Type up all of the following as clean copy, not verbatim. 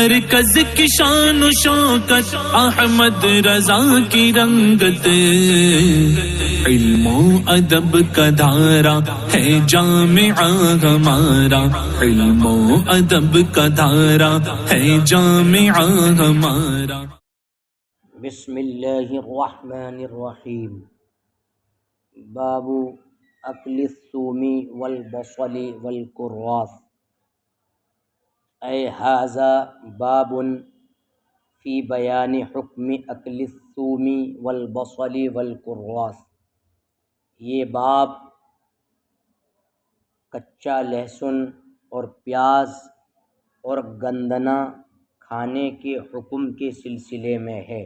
مرکز کی شان و شوکت احمد رضا کی رنگت، علم و ادب کا دھارا ہے جامعہ ہمارا، علم و ادب کا دھارا ہے جامعہ ہمارا۔ بسم اللہ الرحمن الرحیم۔ باب اکل الثوم والبصل والکراث، اے ھذا باب فی بیان حکم اکل الثوم والبصل والکراث، یہ باب کچا لہسن اور پیاز اور گندنا کھانے کے حکم کے سلسلے میں ہے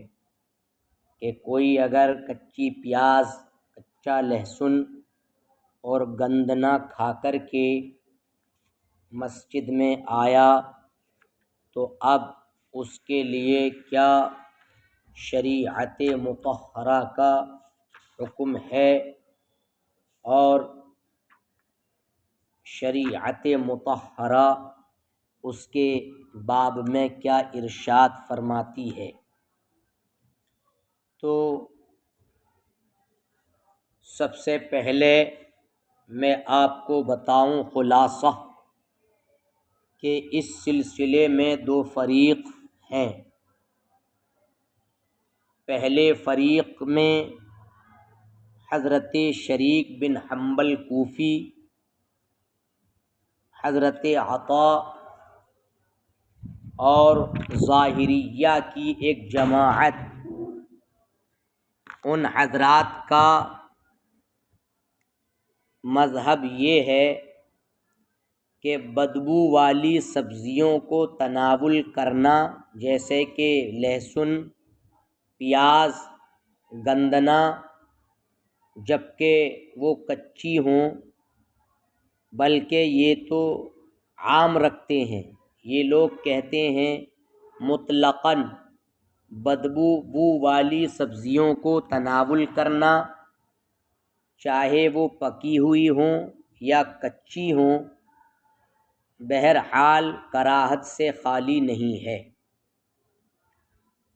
کہ کوئی اگر کچی پیاز، کچا لہسن اور گندنا کھا کر کے مسجد میں آیا تو اب اس کے لیے کیا شریعت مطہرہ کا حکم ہے اور شریعت مطہرہ اس کے باب میں کیا ارشاد فرماتی ہے۔ تو سب سے پہلے میں آپ کو بتاؤں خلاصہ کہ اس سلسلے میں دو فریق ہیں۔ پہلے فریق میں حضرت شریک بن حنبل کوفی، حضرت عطا اور ظاہریہ کی ایک جماعت، ان حضرات کا مذہب یہ ہے کہ بدبو والی سبزیوں کو تناول کرنا، جیسے کہ لہسن، پیاز، گندنا، جبکہ وہ کچی ہوں، بلکہ یہ تو عام رکھتے ہیں، یہ لوگ کہتے ہیں مطلقاً بدبو والی سبزیوں کو تناول کرنا، چاہے وہ پکی ہوئی ہوں یا کچی ہوں، بہرحال کراہت سے خالی نہیں ہے۔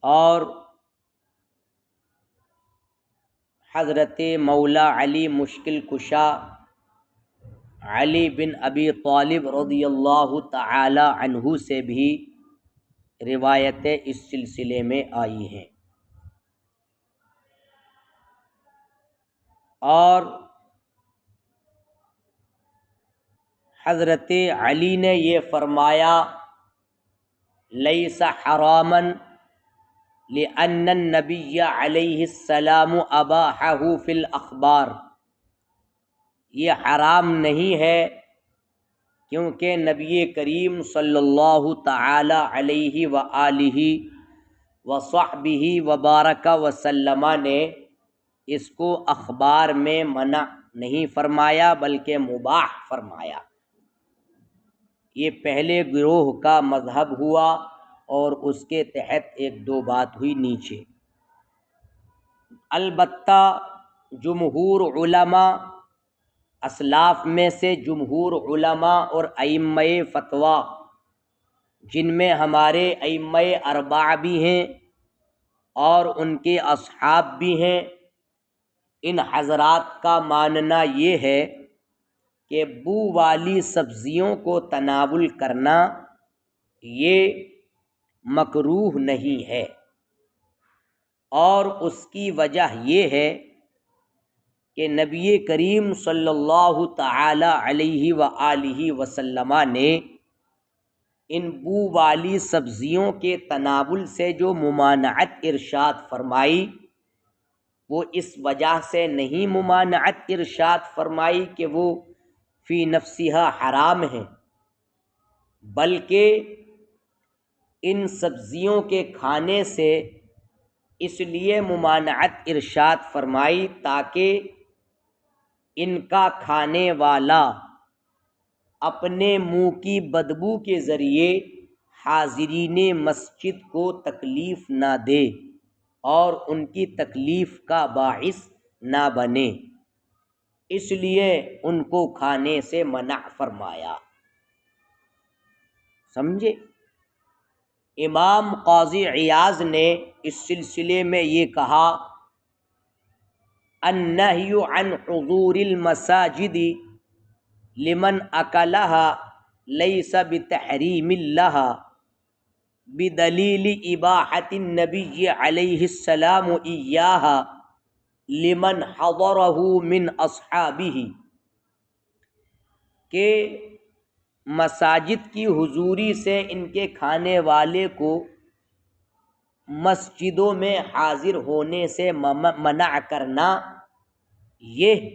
اور حضرت مولا علی مشکل کشا علی بن ابی طالب رضی اللہ تعالی عنہ سے بھی روایتیں اس سلسلے میں آئی ہیں۔ اور حضرت علی نے یہ فرمایا لیس حراما لأن النبی علیہ السلام اباحہ فی الاخبار، یہ حرام نہیں ہے کیونکہ نبی کریم صلی اللہ تعالی علیہ وآلہ وصحبہ وبارک وسلم نے اس کو اخبار میں منع نہیں فرمایا بلکہ مباح فرمایا۔ یہ پہلے گروہ کا مذہب ہوا اور اس کے تحت ایک دو بات ہوئی نیچے۔ البتہ جمہور علماء، اسلاف میں سے جمہور علماء اور ائمہ فتویٰ، جن میں ہمارے ائمہ اربعہ بھی ہیں اور ان کے اصحاب بھی ہیں، ان حضرات کا ماننا یہ ہے کہ بو والی سبزیوں کو تناول کرنا یہ مکروہ نہیں ہے، اور اس کی وجہ یہ ہے کہ نبی کریم صلی اللہ تعالی علیہ وآلہ وسلم نے ان بو والی سبزیوں کے تناول سے جو ممانعت ارشاد فرمائی، وہ اس وجہ سے نہیں ممانعت ارشاد فرمائی کہ وہ فی نفسہا حرام ہیں، بلکہ ان سبزیوں کے کھانے سے اس لیے ممانعت ارشاد فرمائی تاکہ ان کا کھانے والا اپنے منہ کی بدبو کے ذریعے حاضرین مسجد کو تکلیف نہ دے اور ان کی تکلیف کا باعث نہ بنے، اس لیے ان کو کھانے سے منع فرمایا۔ سمجھے؟ امام قاضی عیاض نے اس سلسلے میں یہ کہا النہی عن حضور المساجد لمن اکلها لیس بتحریم لها بدلیل اباحت النبی علیہ السلام ایاها لمن حضره من اصحابہ، کہ مساجد کی حضوری سے ان کے کھانے والے کو مسجدوں میں حاضر ہونے سے منع کرنا یہ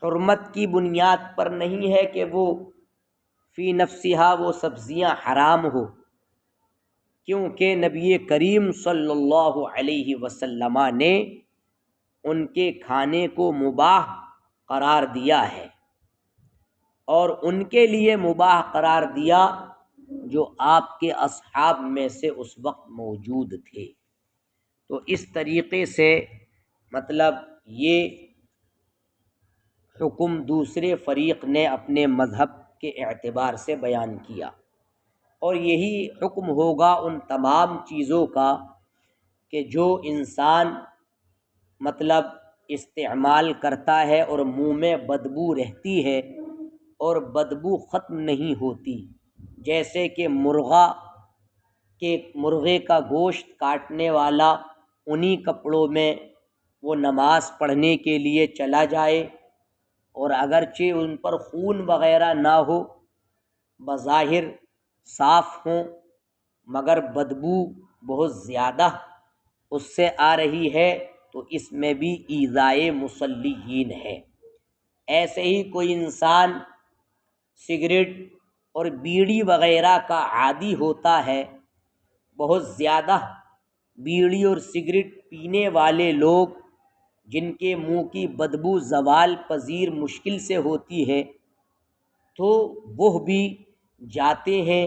حرمت کی بنیاد پر نہیں ہے کہ وہ فی نفسہا وہ سبزیاں حرام ہو، کیونکہ نبی کریم صلی اللہ علیہ وسلم نے ان کے کھانے کو مباح قرار دیا ہے، اور ان کے لیے مباح قرار دیا جو آپ کے اصحاب میں سے اس وقت موجود تھے۔ تو اس طریقے سے مطلب یہ حکم دوسرے فریق نے اپنے مذہب کے اعتبار سے بیان کیا، اور یہی حکم ہوگا ان تمام چیزوں کا کہ جو انسان مطلب استعمال کرتا ہے اور منہ میں بدبو رہتی ہے اور بدبو ختم نہیں ہوتی، جیسے کہ مرغے کا گوشت کاٹنے والا انہی کپڑوں میں وہ نماز پڑھنے کے لیے چلا جائے، اور اگرچہ ان پر خون وغیرہ نہ ہو، بظاہر صاف ہوں، مگر بدبو بہت زیادہ اس سے آ رہی ہے، تو اس میں بھی ایذائے مصلیین ہے۔ ایسے ہی کوئی انسان سگریٹ اور بیڑی وغیرہ کا عادی ہوتا ہے، بہت زیادہ بیڑی اور سگریٹ پینے والے لوگ جن کے منہ کی بدبو زوال پذیر مشکل سے ہوتی ہے، تو وہ بھی جاتے ہیں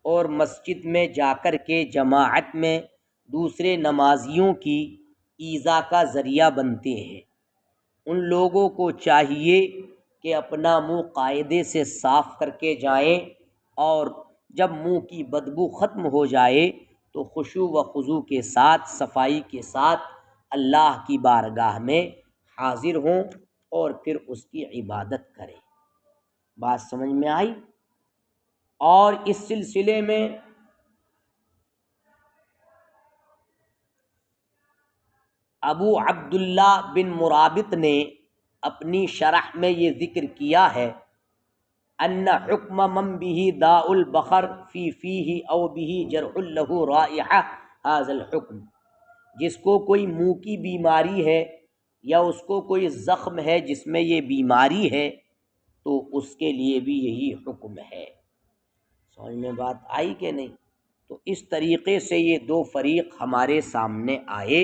اور مسجد میں جا کر کے جماعت میں دوسرے نمازیوں کی ایذا کا ذریعہ بنتے ہیں۔ ان لوگوں کو چاہیے کہ اپنا منہ قاعدے سے صاف کر کے جائیں، اور جب منہ کی بدبو ختم ہو جائے تو خشوع و خضوع کے ساتھ، صفائی کے ساتھ اللہ کی بارگاہ میں حاضر ہوں اور پھر اس کی عبادت کریں۔ بات سمجھ میں آئی؟ اور اس سلسلے میں ابو عبداللہ بن مرابط نے اپنی شرح میں یہ ذکر کیا ہے ان حکم من به داء البخر فی فیہ او به جرح له رائحہ ھذا الحکم، جس کو کوئی منہ کی بیماری ہے یا اس کو کوئی زخم ہے جس میں یہ بیماری ہے، تو اس کے لیے بھی یہی حکم ہے۔ سمجھ میں بات آئی کہ نہیں؟ تو اس طریقے سے یہ دو فریق ہمارے سامنے آئے۔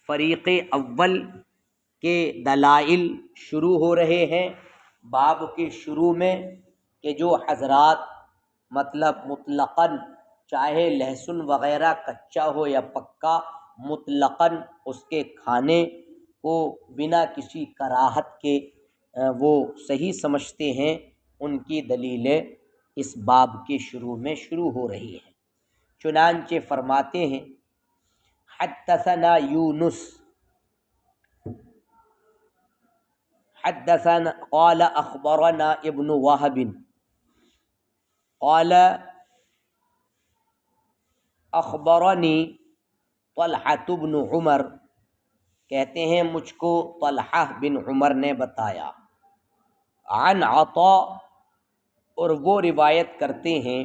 فریق اول کے دلائل شروع ہو رہے ہیں باب کے شروع میں، کہ جو حضرات مطلب مطلقاً چاہے لہسن وغیرہ کچا ہو یا پکا، مطلقاً اس کے کھانے کو بنا کسی کراہت کے وہ صحیح سمجھتے ہیں، ان کی دلیلیں اس باب کے شروع میں شروع ہو رہی ہیں۔ چنانچہ فرماتے ہیں حدثنا یونس حدثنا قال اخبرنا ابن وهب قال اخبرنی طلحة بن عمر، کہتے ہیں مجھ کو طلحہ بن عمر نے بتایا، عن عطاء، اور وہ روایت کرتے ہیں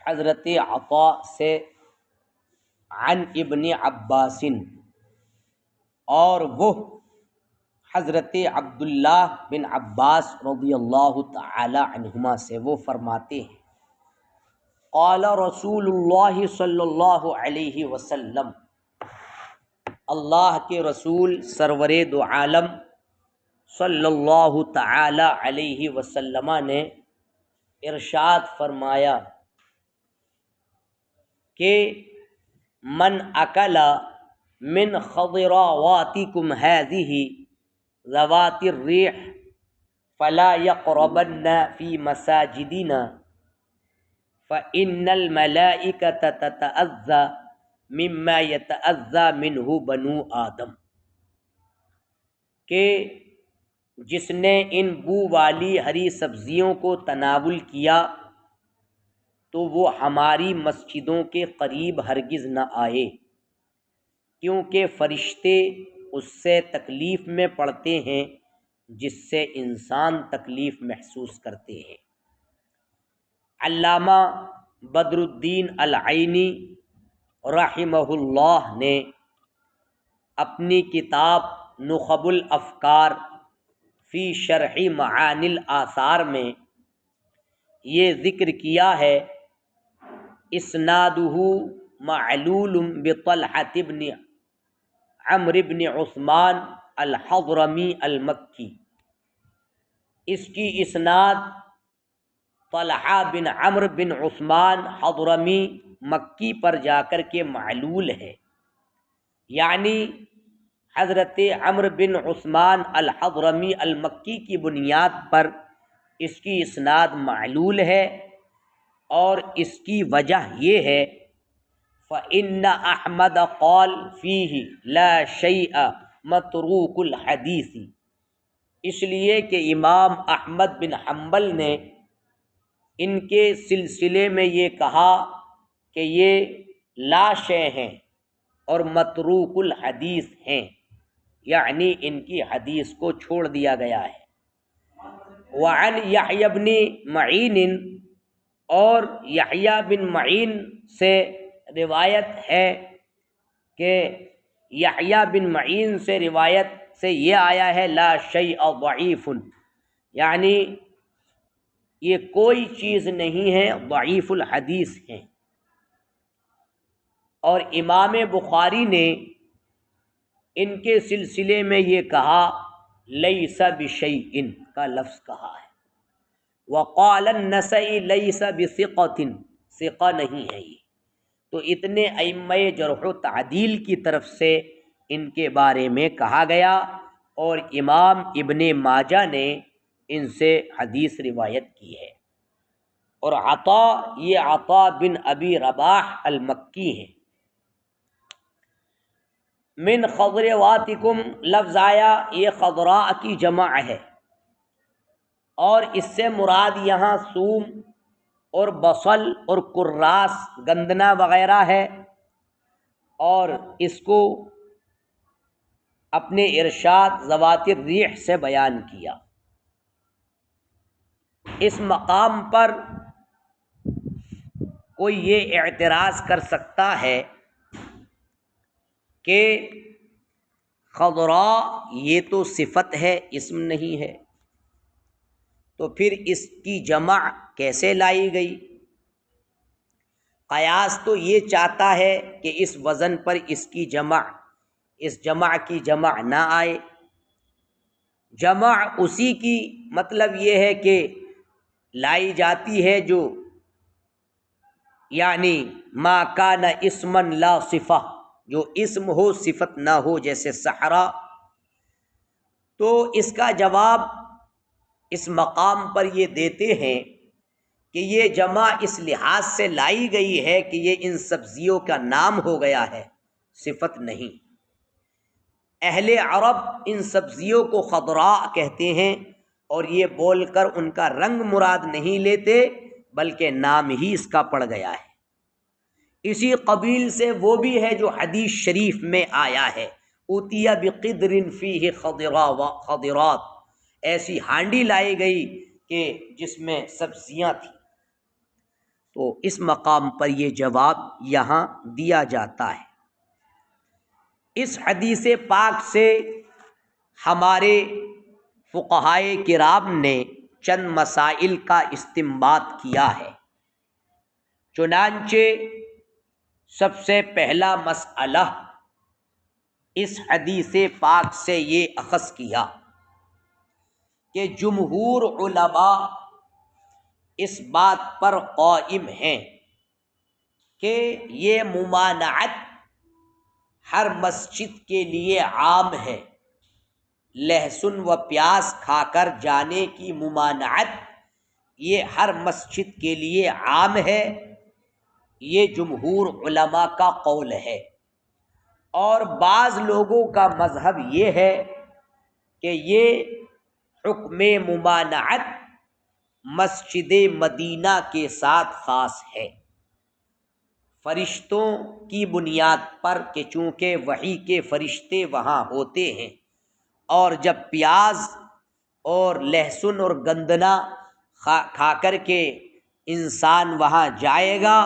حضرت عطاء سے، عن ابن عباس، اور وہ حضرت عبداللہ بن عباس رضی اللہ تعالی عنہما سے وہ فرماتے ہیں قال رسول اللہ صلی اللہ علیہ وسلم، اللہ کے رسول سرور دو عالم صلی اللہ تعالی علیہ وسلم نے ارشاد فرمایا کہ من اکل من خضراواتکم هذه ذوات الریح فلا یقربن فی مساجدنا فإن الملائکۃ تتأذی مما یتأذی منہ بنو آدم، کہ جس نے ان بو والی ہری سبزیوں کو تناول کیا تو وہ ہماری مسجدوں کے قریب ہرگز نہ آئے، کیونکہ فرشتے اس سے تکلیف میں پڑتے ہیں جس سے انسان تکلیف محسوس کرتے ہیں۔ علامہ بدر الدین العینی رحمہ اللہ نے اپنی کتاب نخب الافکار فی شرح معانی الآثار میں یہ ذکر کیا ہے، اسنادہ معلول بطلحۃ بن عمرو بن عثمان الحضرمی المکی، اس کی اسناد طلحہ بن عمرو بن عثمان حضرمی مکی پر جا کر کے معلول ہے، یعنی حضرت عمرو بن عثمان الحضرمی المکی کی بنیاد پر اس کی اسناد معلول ہے، اور اس کی وجہ یہ ہے فإن احمد قال فیہ لا شیء متروک الحدیث، اس لیے کہ امام احمد بن حنبل نے ان کے سلسلے میں یہ کہا کہ یہ لا شیء ہیں اور متروک الحدیث ہیں، یعنی ان کی حدیث کو چھوڑ دیا گیا ہے۔ وعن یحییٰ بن معین، اور یحییٰ بن معین سے روایت ہے کہ یحییٰ بن معین سے روایت سے یہ آیا ہے لا شیء ضعیف، یعنی یہ کوئی چیز نہیں ہے، ضعیف الحدیث ہیں۔ اور امام بخاری نے ان کے سلسلے میں یہ کہا لیس بشیء کا لفظ کہا ہے۔ وقال النسائی لیس بثقۃ، ثقہ نہیں ہے یہ۔ تو اتنے ائمہ جرح و تعدیل کی طرف سے ان کے بارے میں کہا گیا، اور امام ابن ماجہ نے ان سے حدیث روایت کی ہے۔ اور یہ عطا بن ابی رباح المکی ہیں۔ من خضرواتکم لفظ آیا، یہ خضراء کی جمع ہے، اور اس سے مراد یہاں ثوم اور بصل اور کراس گندنا وغیرہ ہے، اور اس کو اپنے ارشاد ذوات الریح سے بیان کیا۔ اس مقام پر کوئی یہ اعتراض کر سکتا ہے کہ خضراء یہ تو صفت ہے، اسم نہیں ہے، تو پھر اس کی جمع کیسے لائی گئی؟ قیاس تو یہ چاہتا ہے کہ اس وزن پر اس جمع کی جمع نہ آئے۔ جمع اسی کی مطلب یہ ہے کہ لائی جاتی ہے جو یعنی ما کان اسما لا صفہ، جو اسم ہو صفت نہ ہو، جیسے صحرا۔ تو اس کا جواب اس مقام پر یہ دیتے ہیں کہ یہ جمع اس لحاظ سے لائی گئی ہے کہ یہ ان سبزیوں کا نام ہو گیا ہے، صفت نہیں۔ اہل عرب ان سبزیوں کو خضراء کہتے ہیں، اور یہ بول کر ان کا رنگ مراد نہیں لیتے، بلکہ نام ہی اس کا پڑ گیا ہے۔ اسی قبیل سے وہ بھی ہے جو حدیث شریف میں آیا ہے، اوتیہ بقدر فیہ خضرات، ایسی ہانڈی لائی گئی کہ جس میں سبزیاں تھیں۔ تو اس مقام پر یہ جواب یہاں دیا جاتا ہے۔ اس حدیث پاک سے ہمارے فقہائے کرام نے چند مسائل کا استنباط کیا ہے۔ چنانچہ سب سے پہلا مسئلہ اس حدیث پاک سے یہ اخذ کیا کہ جمہور علماء اس بات پر قائم ہیں کہ یہ ممانعت ہر مسجد کے لیے عام ہے۔ لہسن و پیاز کھا کر جانے کی ممانعت یہ ہر مسجد کے لیے عام ہے، یہ جمہور علماء کا قول ہے۔ اور بعض لوگوں کا مذہب یہ ہے کہ یہ حکم ممانعت مسجد مدینہ کے ساتھ خاص ہے، فرشتوں کی بنیاد پر، کہ چونکہ وحی کے فرشتے وہاں ہوتے ہیں، اور جب پیاز اور لہسن اور گندنا کھا کر کے انسان وہاں جائے گا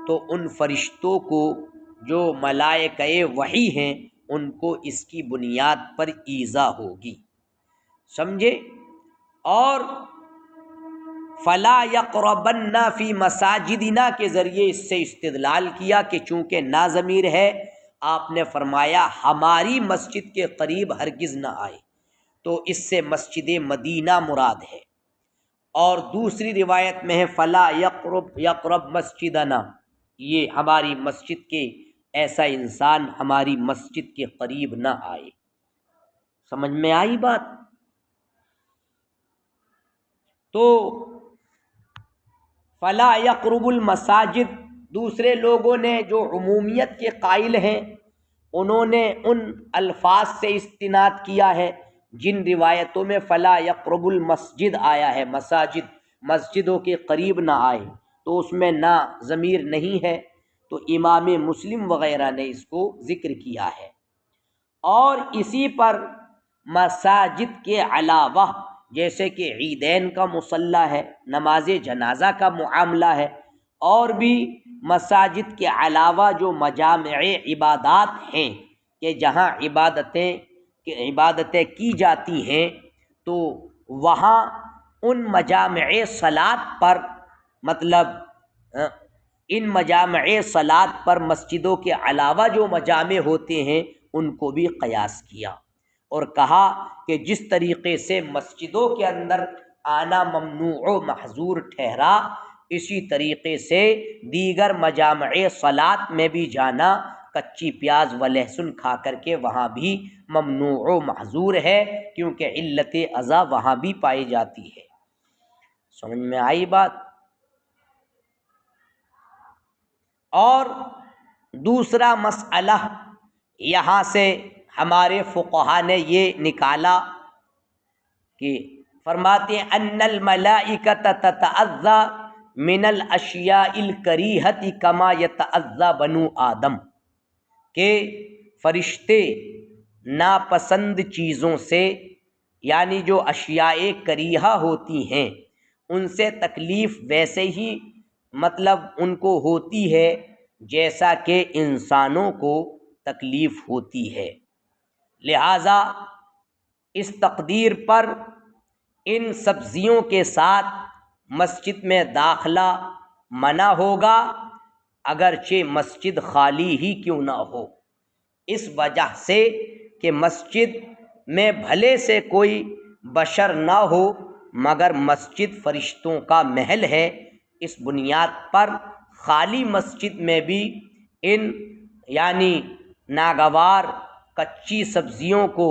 تو ان فرشتوں کو جو ملائکہ وحی ہیں ان کو اس کی بنیاد پر ایذا ہوگی، سمجھے؟ اور فلا یقربن فی مساجدنا کے ذریعے اس سے استدلال کیا کہ چونکہ نا ضمیر ہے، آپ نے فرمایا ہماری مسجد کے قریب ہرگز نہ آئے، تو اس سے مسجد مدینہ مراد ہے۔ اور دوسری روایت میں ہے فلا یقرب مسجدنا، یہ ہماری مسجد کے، ایسا انسان ہماری مسجد کے قریب نہ آئے۔ سمجھ میں آئی بات؟ تو فلا یقرب المساجد، دوسرے لوگوں نے جو عمومیت کے قائل ہیں انہوں نے ان الفاظ سے استناد کیا ہے جن روایتوں میں فلا یقرب المسجد آیا ہے، مساجد، مسجدوں کے قریب نہ آئے، تو اس میں نہ ضمیر نہیں ہے، تو امام مسلم وغیرہ نے اس کو ذکر کیا ہے۔ اور اسی پر مساجد کے علاوہ جیسے کہ عیدین کا مصلی ہے، نماز جنازہ کا معاملہ ہے، اور بھی مساجد کے علاوہ جو مجامع عبادات ہیں کہ جہاں عبادتیں کی جاتی ہیں، تو وہاں ان مجامع صلاۃ پر، مطلب ان مجامع صلاۃ پر مسجدوں کے علاوہ جو مجامع ہوتے ہیں ان کو بھی قیاس کیا، اور کہا کہ جس طریقے سے مسجدوں کے اندر آنا ممنوع و محظور ٹھہرا، اسی طریقے سے دیگر مجامع صلاۃ میں بھی جانا کچی پیاز و لہسن کھا کر کے وہاں بھی ممنوع و محظور ہے، کیونکہ علت ازا وہاں بھی پائی جاتی ہے۔ سمجھ میں آئی بات؟ اور دوسرا مسئلہ یہاں سے ہمارے فقہا نے یہ نکالا کہ فرماتے ہیں ان الملائکۃ تتعذی من الاشیاء الکریہۃ کما یتعذی بنو آدم، کہ فرشتے ناپسند چیزوں سے، یعنی جو اشیاء کریہہ ہوتی ہیں ان سے تکلیف ویسے ہی مطلب ان کو ہوتی ہے جیسا کہ انسانوں کو تکلیف ہوتی ہے، لہذا اس تقدیر پر ان سبزیوں کے ساتھ مسجد میں داخلہ منع ہوگا، اگرچہ مسجد خالی ہی کیوں نہ ہو، اس وجہ سے کہ مسجد میں بھلے سے کوئی بشر نہ ہو مگر مسجد فرشتوں کا محل ہے، اس بنیاد پر خالی مسجد میں بھی ان یعنی ناگوار کچی سبزیوں کو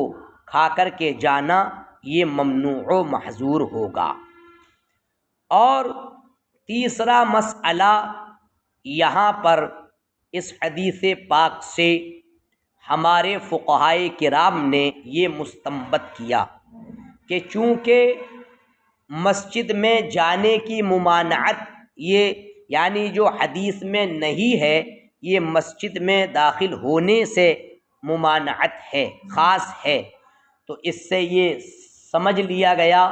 کھا کر کے جانا یہ ممنوع و محظور ہوگا۔ اور تیسرا مسئلہ یہاں پر اس حدیث پاک سے ہمارے فقہائے کرام نے یہ مستنبط کیا کہ چونکہ مسجد میں جانے کی ممانعت، یہ یعنی جو حدیث میں نہیں ہے، یہ مسجد میں داخل ہونے سے ممانعت ہے، خاص ہے، تو اس سے یہ سمجھ لیا گیا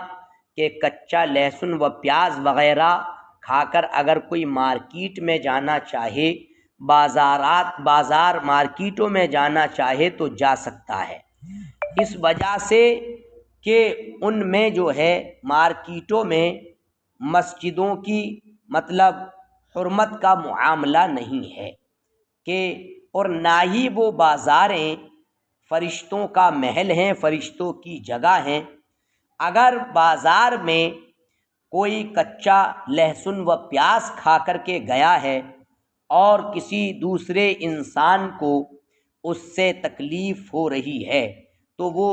کہ کچا لہسن و پیاز وغیرہ کھا کر اگر کوئی مارکیٹ میں جانا چاہے، بازار مارکیٹوں میں جانا چاہے تو جا سکتا ہے، اس وجہ سے کہ ان میں جو ہے مارکیٹوں میں مسجدوں کی مطلب حرمت کا معاملہ نہیں ہے، کہ اور نہ ہی وہ بازاریں فرشتوں کا محل ہیں، فرشتوں کی جگہ ہیں۔ اگر بازار میں کوئی کچا لہسن و پیاز کھا کر کے گیا ہے اور کسی دوسرے انسان کو اس سے تکلیف ہو رہی ہے تو وہ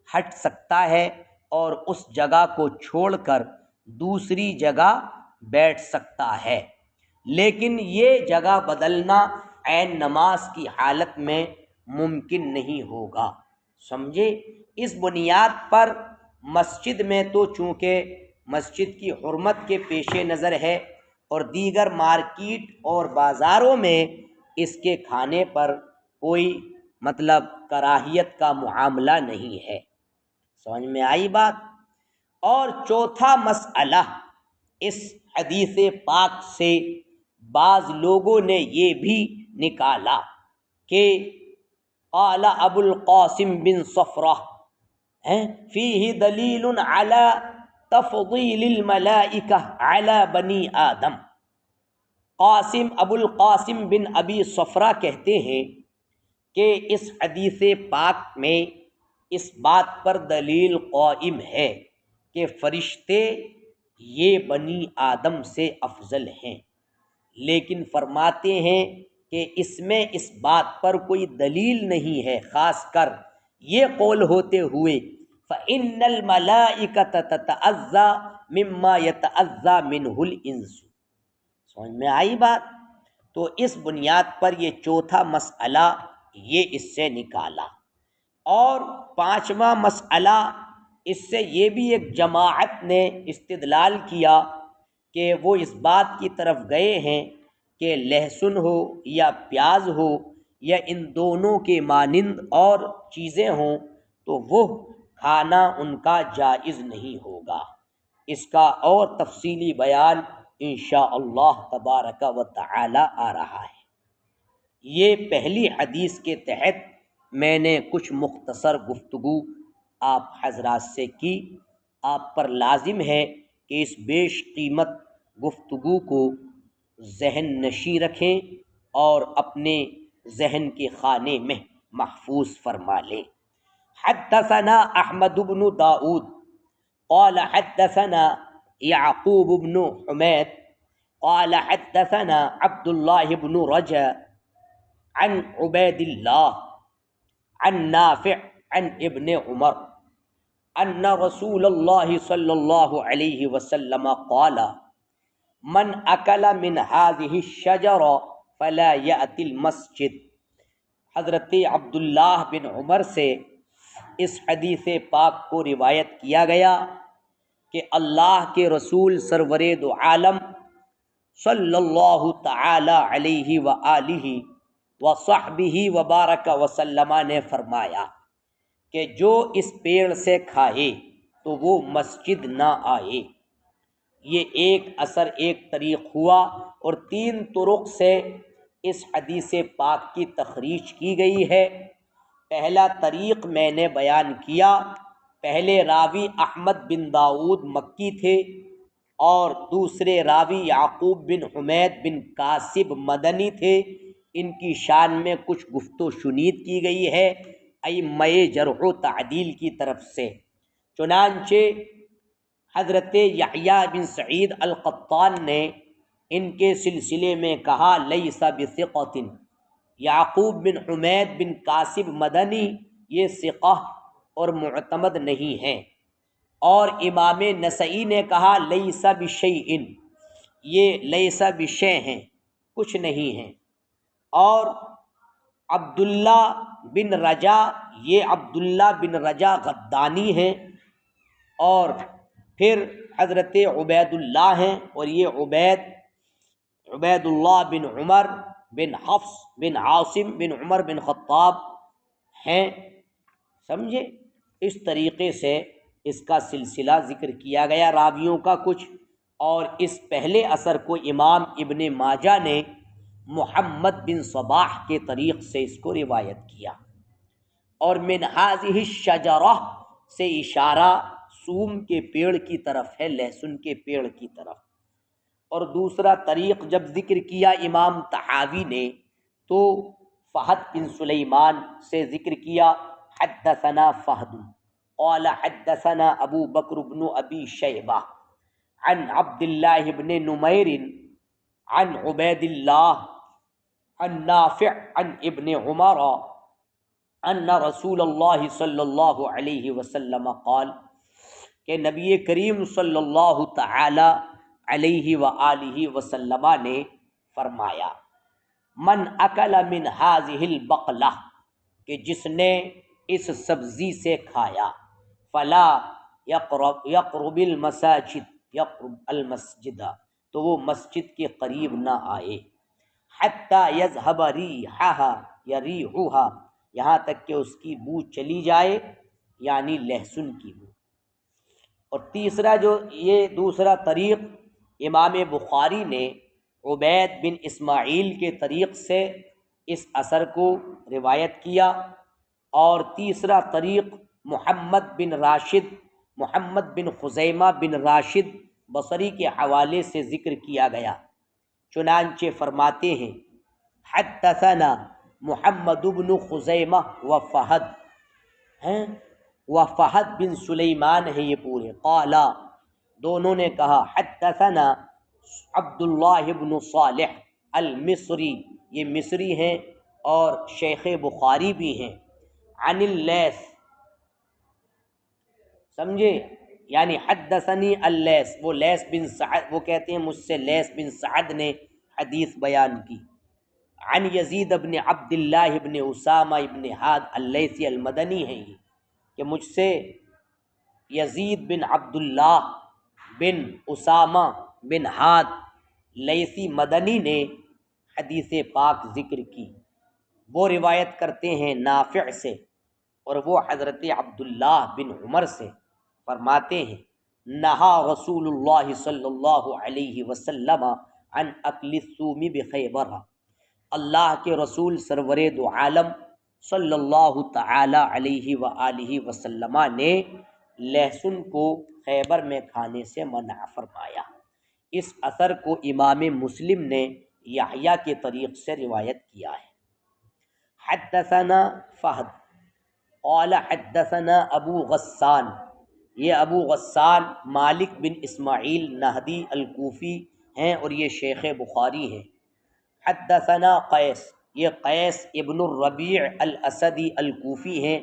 ہٹ سکتا ہے اور اس جگہ کو چھوڑ کر دوسری جگہ بیٹھ سکتا ہے، لیکن یہ جگہ بدلنا عین نماز کی حالت میں ممکن نہیں ہوگا۔ سمجھے؟ اس بنیاد پر مسجد میں تو چونکہ مسجد کی حرمت کے پیش نظر ہے، اور دیگر مارکیٹ اور بازاروں میں اس کے کھانے پر کوئی کراہیت کا معاملہ نہیں ہے۔ سمجھ میں آئی بات؟ اور چوتھا مسئلہ اس حدیث پاک سے بعض لوگوں نے یہ بھی نکالا کہ قال ابو القاسم بن صفرہ فیہ دلیل علی تفضیل الملائکہ علی بنی آدم۔ ابو القاسم بن ابی صفرہ کہتے ہیں کہ اس حدیث پاک میں اس بات پر دلیل قائم ہے کہ فرشتے یہ بنی آدم سے افضل ہیں، لیکن فرماتے ہیں کہ اس میں اس بات پر کوئی دلیل نہیں ہے، خاص کر یہ قول ہوتے ہوئے فَإِنَّ الْمَلَائِكَةَ تَتَأَذَّى مِمَّا يَتَأَذَّى مِنْهُ الْإِنسُ۔ سمجھ میں آئی بات؟ تو اس بنیاد پر یہ چوتھا مسئلہ یہ اس سے نکالا۔ اور پانچواں مسئلہ اس سے یہ بھی ایک جماعت نے استدلال کیا کہ وہ اس بات کی طرف گئے ہیں کہ لہسن ہو یا پیاز ہو یا ان دونوں کے مانند اور چیزیں ہوں تو وہ کھانا ان کا جائز نہیں ہوگا۔ اس کا اور تفصیلی بیان انشاءاللہ تبارک و تعالی آ رہا ہے۔ یہ پہلی حدیث کے تحت میں نے کچھ مختصر گفتگو آپ حضرات سے کی۔ آپ پر لازم ہے کہ اس بیش قیمت گفتگو کو ذہن نشیں رکھیں اور اپنے ذہن کے خانے میں محفوظ فرما لیں۔ حدثنا احمد بن داؤد قال حدثنا يعقوب بن حميد قال حدثنا عبد الله بن رجا عن عبيد الله عن نافع عن ابن عمر ان رسول الله صلى الله عليه وسلم قال من اكل من هذه الشجرة فلا يأتي المسجد۔ حضرت عبداللہ بن عمر سے اس حدیث پاک کو روایت کیا گیا کہ اللہ کے رسول سرور دو عالم صلی اللہ تعالی علیہ وآلہ وصحبہ وبارک وسلم نے فرمایا کہ جو اس پیڑ سے کھائے تو وہ مسجد نہ آئے۔ یہ ایک اثر ایک طریق ہوا، اور 3 طرق سے اس حدیث پاک کی تخریج کی گئی ہے۔ پہلا طریق میں نے بیان کیا، پہلے راوی احمد بن داؤد مکی تھے اور دوسرے راوی یعقوب بن حمید بن کاسب مدنی تھے۔ ان کی شان میں کچھ گفت و شنید کی گئی ہے ائمہ جرح و تعدیل کی طرف سے۔ چنانچہ حضرت یحییٰ بن سعید القطان نے ان کے سلسلے میں کہا لیس بثقۃ۔ یعقوب بن حمید بن کاسب مدنی یہ ثقہ اور معتمد نہیں ہیں۔ اور امام نسائی نے کہا لیس بشیء، یہ لیس بشیء ہیں، کچھ نہیں ہیں۔ اور عبداللہ بن رجا، یہ عبداللہ بن رجا غدانی ہیں، اور پھر حضرت عبید اللہ ہیں، اور یہ عبید اللہ بن عمر بن حفص بن عاصم بن عمر بن خطاب ہیں۔ سمجھے؟ اس طریقے سے اس کا سلسلہ ذکر کیا گیا راویوں کا کچھ، اور اس پہلے اثر کو امام ابن ماجہ نے محمد بن صباح کے طریق سے اس کو روایت کیا۔ اور من هذه الشجرہ سے اشارہ سوم کے پیڑ کی طرف ہے، لہسن کے پیڑ کی طرف۔ اور دوسرا طریق جب ذکر کیا امام طحاوی نے تو فہد بن سلیمان سے ذکر کیا، حدثنا فہد قال حدثنا ابو بکر بن ابی شیبہ عن عبد اللہ بن نمیر عن عبید اللہ عن نافع عن ابن عمر ان رسول اللہ صلی اللہ علیہ وسلم قال کہ نبی کریم صلی اللہ تعالی علیہ وآلہ وسلم نے فرمایا من اکل من ہذہ البقلہ، کہ جس نے اس سبزی سے کھایا، فلا یقرب المسجد، تو وہ مسجد کے قریب نہ آئے، حتی یذهب ریحها یا ریحها، یہاں تک کہ اس کی بو چلی جائے، یعنی لہسن کی بو۔ اور تیسرا جو یہ دوسرا طریق امام بخاری نے عبید بن اسماعیل کے طریق سے اس اثر کو روایت کیا، اور تیسرا طریق محمد بن خزیمہ بن راشد بصری کے حوالے سے ذکر کیا گیا، چنانچہ فرماتے ہیں حدثنا محمد بن خزیمہ وفہد بن سلیمان ہے یہ پورے، قالا دونوں نے کہا حدثنا عبداللہ بن صالح المصری، یہ مصری ہیں اور شیخ بخاری بھی ہیں، عن اللیث، سمجھے، یعنی حدثنی اللیث، وہ لیث بن سعد، وہ کہتے ہیں مجھ سے لیث بن سعد نے حدیث بیان کی، عن یزید بن عبداللہ بن اسامہ بن ہاد اللیثی المدنی ہے یہ، کہ مجھ سے یزید بن عبداللہ بن اسامہ بن ہاد لیثی مدنی نے حدیث پاک ذکر کی۔ وہ روایت کرتے ہیں نافع سے، اور وہ حضرت عبداللہ بن عمر سے، فرماتے ہیں نہا رسول اللہ صلی اللہ علیہ وسلم عن اکل الثوم بخیبر، اللہ کے رسول سرور دو عالم صلی اللہ تعالی علیہ وآلہ وسلم نے لہسن کو خیبر میں کھانے سے منع فرمایا۔ اس اثر کو امام مسلم نے یحییٰ کے طریق سے روایت کیا ہے۔ حدثنا فہد قال حدثنا ابو غسان، یہ ابو غسان مالک بن اسماعیل نہدی الکوفی ہیں اور یہ شیخ بخاری ہیں۔ حدثنا قیس، یہ قیس ابن الربیع الاسدی الکوفی ہیں،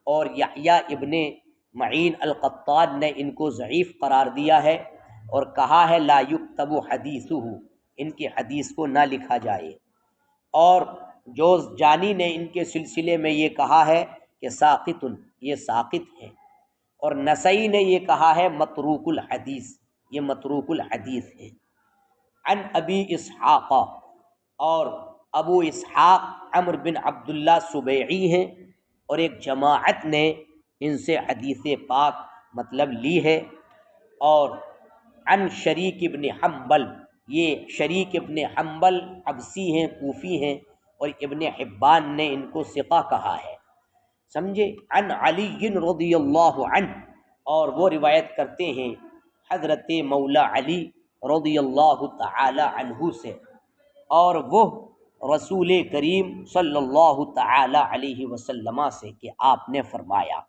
اور یحییٰ ابن معین القطان نے ان کو ضعیف قرار دیا ہے اور کہا ہے لا یکتب حدیثہ، ان کی حدیث کو نہ لکھا جائے، اور جوز جانی نے ان کے سلسلے میں یہ کہا ہے کہ ساقط، یہ ساقط ہیں، اور نسائی نے یہ کہا ہے متروک الحدیث، یہ متروک الحدیث ہیں۔ عن ابی اسحاق، اور ابو اسحاق عمرو بن عبداللہ سبیعی ہیں، اور ایک جماعت نے ان سے حدیث پاک مطلب لی ہے۔ اور عن شریک ابن حنبل، یہ شریک ابن حنبل عبسی ہیں، کوفی ہیں، اور ابن حبان نے ان کو ثقہ کہا ہے، سمجھے۔ عن علی رضی اللہ عنہ، اور وہ روایت کرتے ہیں حضرت مولا علی رضی اللہ تعالی عنہ سے، اور وہ رسول کریم صلی اللہ تعالی علیہ وسلم سے، کہ آپ نے فرمایا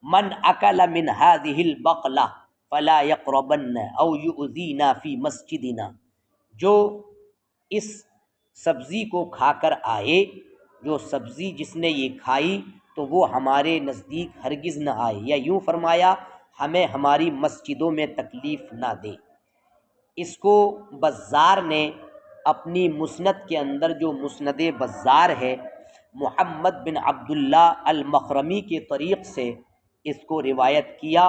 من اکل من هذه البقلہ فلا یقربن او یؤذینا فی مسجدنا، جو اس سبزی کو کھا کر آئے، جو سبزی جس نے یہ کھائی تو وہ ہمارے نزدیک ہرگز نہ آئے، یا یوں فرمایا ہمیں ہماری مسجدوں میں تکلیف نہ دے۔ اس کو بزار نے اپنی مسند کے اندر، جو مسند بزار ہے، محمد بن عبداللہ المخرمی کے طریق سے اس کو روایت کیا،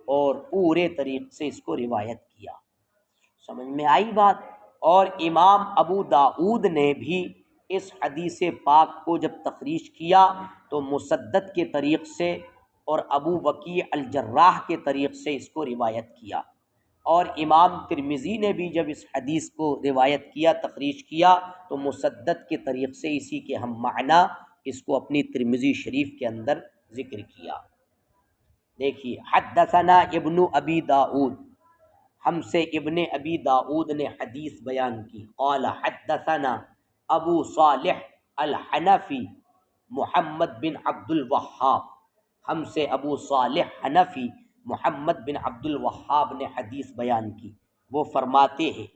اور پورے طریق سے اس کو روایت کیا، سمجھ میں آئی بات۔ اور امام ابو داؤد نے بھی اس حدیث پاک کو جب تخریج کیا تو مسدد کے طریق سے اور ابو وکیع الجراح کے طریق سے اس کو روایت کیا، اور امام ترمذی نے بھی جب اس حدیث کو روایت کیا، تخریج کیا، تو مسدد کے طریق سے اسی کے ہم معنی اس کو اپنی ترمذی شریف کے اندر ذکر کیا۔ دیکھیے حدثنا ابن ابی داؤد، ہم سے ابن ابی داؤد نے حدیث بیان کی، قال حدثنا ابو صالح الحنفی محمد بن عبد الوہاب، ہم سے ابو صالح حنفی محمد بن عبد الوہاب نے حدیث بیان کی، وہ فرماتے ہیں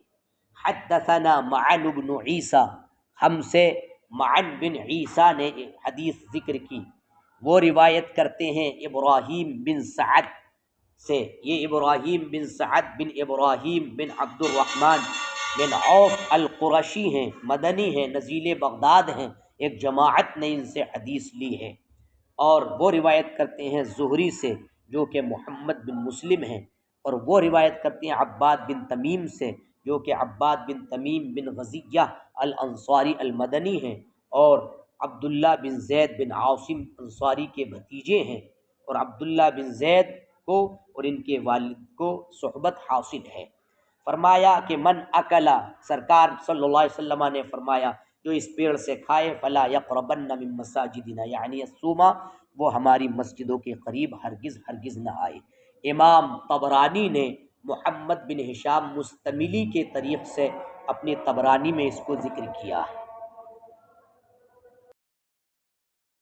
حدثنا معن بن عیسیٰ، ہم سے معن بن عیسیٰ نے حدیث ذکر کی، وہ روایت کرتے ہیں ابراہیم بن سعد سے، یہ ابراہیم بن سعد بن ابراہیم بن عبد الرحمن بن عوف القرشی ہیں، مدنی ہیں، نزیل بغداد ہیں، ایک جماعت نے ان سے حدیث لی ہے، اور وہ روایت کرتے ہیں زہری سے جو کہ محمد بن مسلم ہیں، اور وہ روایت کرتے ہیں عباد بن تمیم سے جو کہ عباد بن تمیم بن غزیہ الانصاری المدنی ہیں، اور عبداللہ بن زید بن عاصم انصاری کے بھتیجے ہیں، اور عبداللہ بن زید کو اور ان کے والد کو صحبت حاصل ہے۔ فرمایا کہ من اکلا، سرکار صلی اللہ علیہ وسلم نے فرمایا جو اس پیڑ سے کھائے فلا یقربن من مساجدنا، یعنی الصومع، وہ ہماری مسجدوں کے قریب ہرگز ہرگز نہ آئے۔ امام طبرانی نے محمد بن ہشام مستملی کے طریق سے اپنی طبرانی میں اس کو ذکر کیا ہے۔